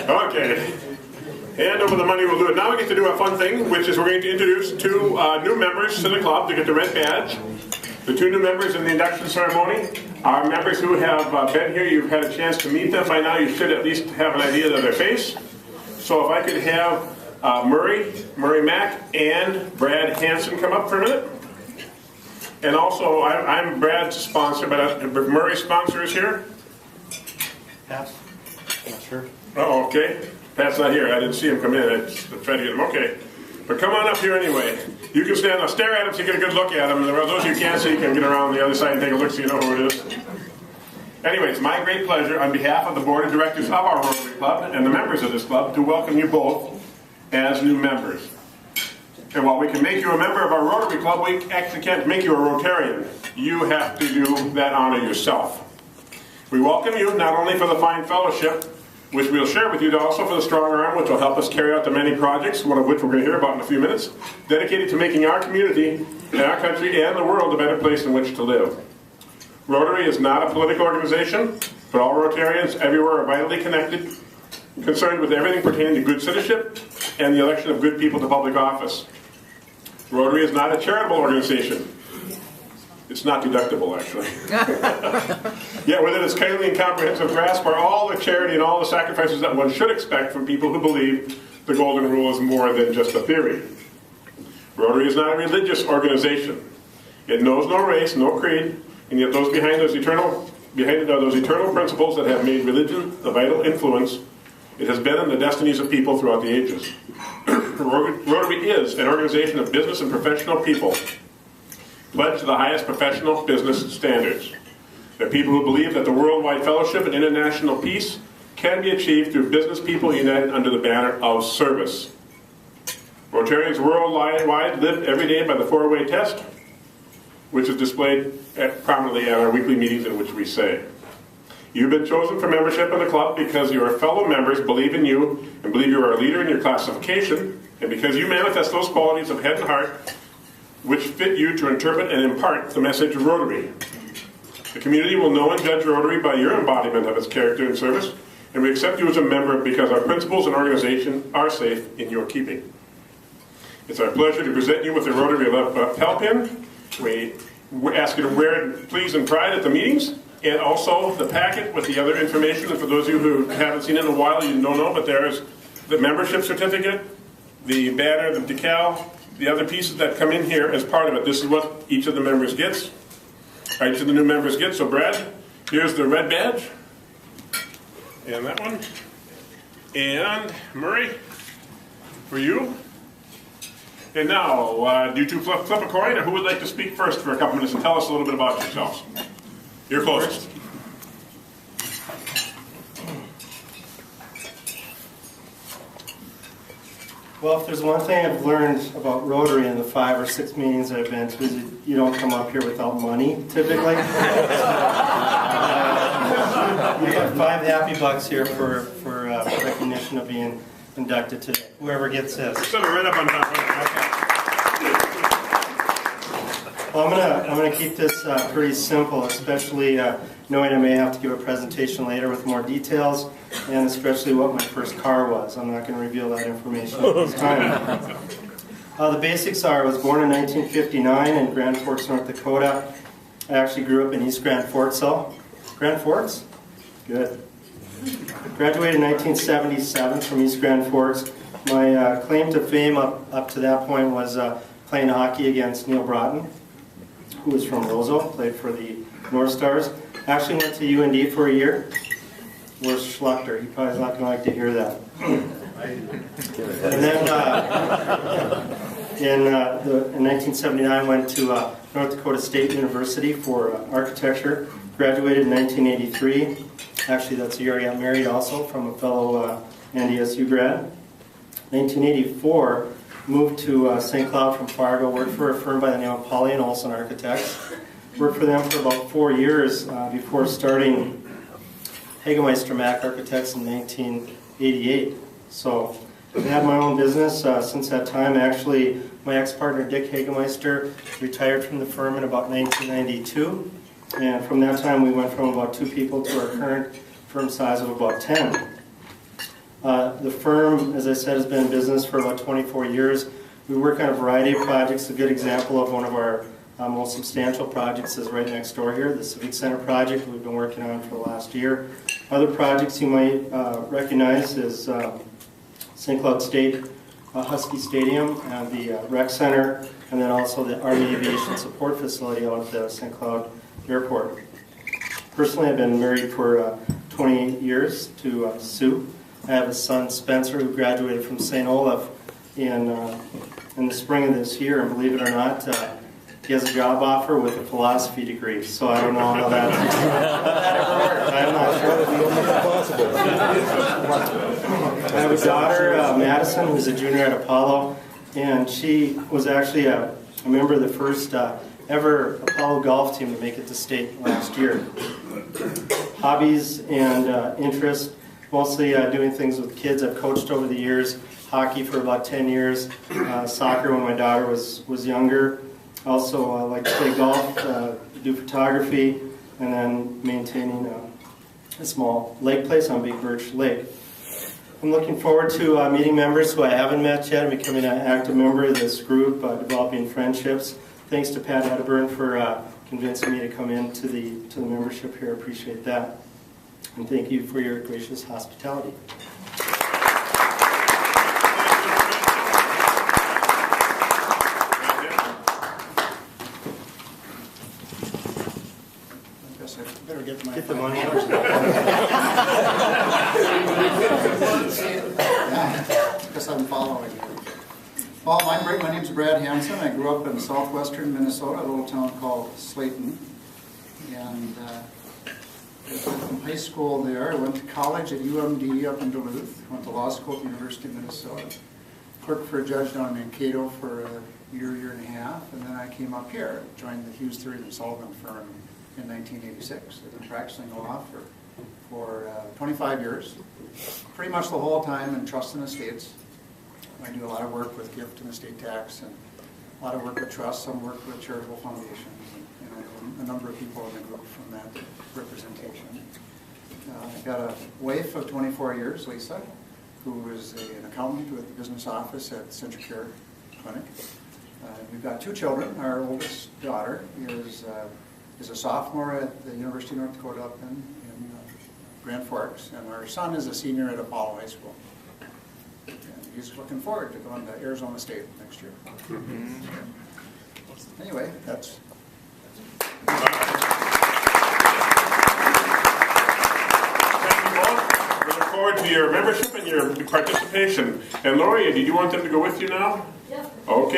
Okay. Hand over the money, we'll do it. Now we get to do a fun thing, which is we're going to introduce two new members to the club to get the red badge. The two new members in the induction ceremony are members who have been here. You've had a chance to meet them. By now you should at least have an idea of their face. So if I could have Murray Mack and Brad Hanson come up for a minute. And also, I'm Brad's sponsor, but Murray's sponsor is here. Pat? Not sure. Oh, okay. Pat's not here. I didn't see him come in. I tried to get him. Okay. But come on up here anyway. You can stand up, stare at him so you get a good look at him. And those of you who can't see, you can get around the other side and take a look so you know who it is. Anyway, it's my great pleasure on behalf of the board of directors of our Rotary Club and the members of this club to welcome you both as new members. And while we can make you a member of our Rotary Club, we actually can't make you a Rotarian. You have to do that honor yourself. We welcome you not only for the fine fellowship, which we'll share with you, but also for the strong arm, which will help us carry out the many projects, one of which we're going to hear about in a few minutes, dedicated to making our community, and our country, and the world a better place in which to live. Rotary is not a political organization, but all Rotarians everywhere are vitally connected, concerned with everything pertaining to good citizenship and the election of good people to public office. Rotary is not a charitable organization. It's not deductible, actually. Yet within its kindly and comprehensive grasp are all the charity and all the sacrifices that one should expect from people who believe the golden rule is more than just a theory. Rotary is not a religious organization. It knows no race, no creed, and yet those behind it are those eternal principles that have made religion the vital influence it has been in the destinies of people throughout the ages. Rotary is an organization of business and professional people pledged to the highest professional business standards. They're people who believe that the worldwide fellowship and international peace can be achieved through business people united under the banner of service. Rotarians worldwide live every day by the four-way test, which is displayed prominently at our weekly meetings in which we say. You've been chosen for membership in the club because your fellow members believe in you and believe you are a leader in your classification, and because you manifest those qualities of head and heart which fit you to interpret and impart the message of Rotary. The community will know and judge Rotary by your embodiment of its character and service, and we accept you as a member because our principles and organization are safe in your keeping. It's our pleasure to present you with the Rotary lapel pin. We ask you to wear it, please, in pride at the meetings, and also the packet with the other information. And for those of you who haven't seen it in a while, you don't know, but there's the membership certificate, the banner, the decal, the other pieces that come in here as part of it. This is what each of the members gets. Each of the new members get. So Brad, here's the red badge. And that one. And Murray, for you. And now, do you two flip a coin, or who would like to speak first for a couple minutes and tell us a little bit about yourselves? You're closest. Well, if there's one thing I've learned about Rotary in the 5 or 6 meetings that I've been to, is you don't come up here without money, typically. You get 5 happy bucks here for recognition of being inducted today. Whoever gets this. Set it right up on top. Well, I'm gonna keep this pretty simple, especially knowing I may have to give a presentation later with more details, and especially what my first car was. I'm not going to reveal that information at this time. The basics are: I was born in 1959 in Grand Forks, North Dakota. I actually grew up in East Grand Forks. Grand Forks? Good. Graduated in 1977 from East Grand Forks. My claim to fame up to that point was playing hockey against Neil Broughton, who was from Roseau, played for the North Stars. Actually went to UND for a year. Where's Schluchter? He probably is not going to like to hear that. And then in 1979 went to North Dakota State University for architecture. Graduated in 1983. Actually, that's the year I got married also, from a fellow NDSU grad. 1984, moved to St. Cloud from Fargo, worked for a firm by the name of Polly & Olson Architects. Worked for them for about 4 years before starting Hagemeister Mack Architects in 1988. So I've had my own business since that time. Actually, my ex-partner Dick Hagemeister retired from the firm in about 1992. And from that time, we went from about 2 people to our current firm size of about 10. The firm, as I said, has been in business for about 24 years. We work on a variety of projects. A good example of one of our most substantial projects is right next door here, the Civic Center project we've been working on for the last year. Other projects you might recognize is St. Cloud State Husky Stadium and the Rec Center, and then also the Army Aviation Support Facility out at the St. Cloud Airport. Personally, I've been married for 28 years to Sue. I have a son, Spencer, who graduated from St. Olaf in the spring of this year, and believe it or not, he has a job offer with a philosophy degree, so I don't know how that ever worked. I'm not sure. I have a daughter, Madison, who's a junior at Apollo, and she was actually a member of the first ever Apollo golf team to make it to state last year. Hobbies and interests, mostly doing things with kids. I've coached over the years, hockey for about 10 years, soccer when my daughter was younger. Also, I like to play golf, do photography, and then maintaining a small lake place on Big Birch Lake. I'm looking forward to meeting members who I haven't met yet and becoming an active member of this group, developing friendships. Thanks to Pat Edburn for convincing me to come into the membership here. I appreciate that. And thank you for your gracious hospitality. Get the money. I guess I'm following you. Well, my name's Brad Hanson. I grew up in southwestern Minnesota, a little town called Slayton. And from high school there, I went to college at UMD up in Duluth. Went to law school at the University of Minnesota. Worked for a judge down in Mankato for a year and a half. And then I came up here, joined the Hughes, Theory and Sullivan firm in 1986. I've been practicing law for 25 years, pretty much the whole time in trust and estates. I do a lot of work with gift and estate tax, and a lot of work with trusts, some work with charitable foundations, and a number of people in the group from that representation. I've got a wife of 24 years, Lisa, who is an accountant with the business office at CentraCare Clinic. We've got 2 children. Our oldest daughter is a sophomore at the University of North Dakota up in Grand Forks, and our son is a senior at Apollo High School. And he's looking forward to going to Arizona State next year. Anyway, that's Thank you both. We look forward to your membership and your participation. And Lori, did you want them to go with you now? Yes. Okay.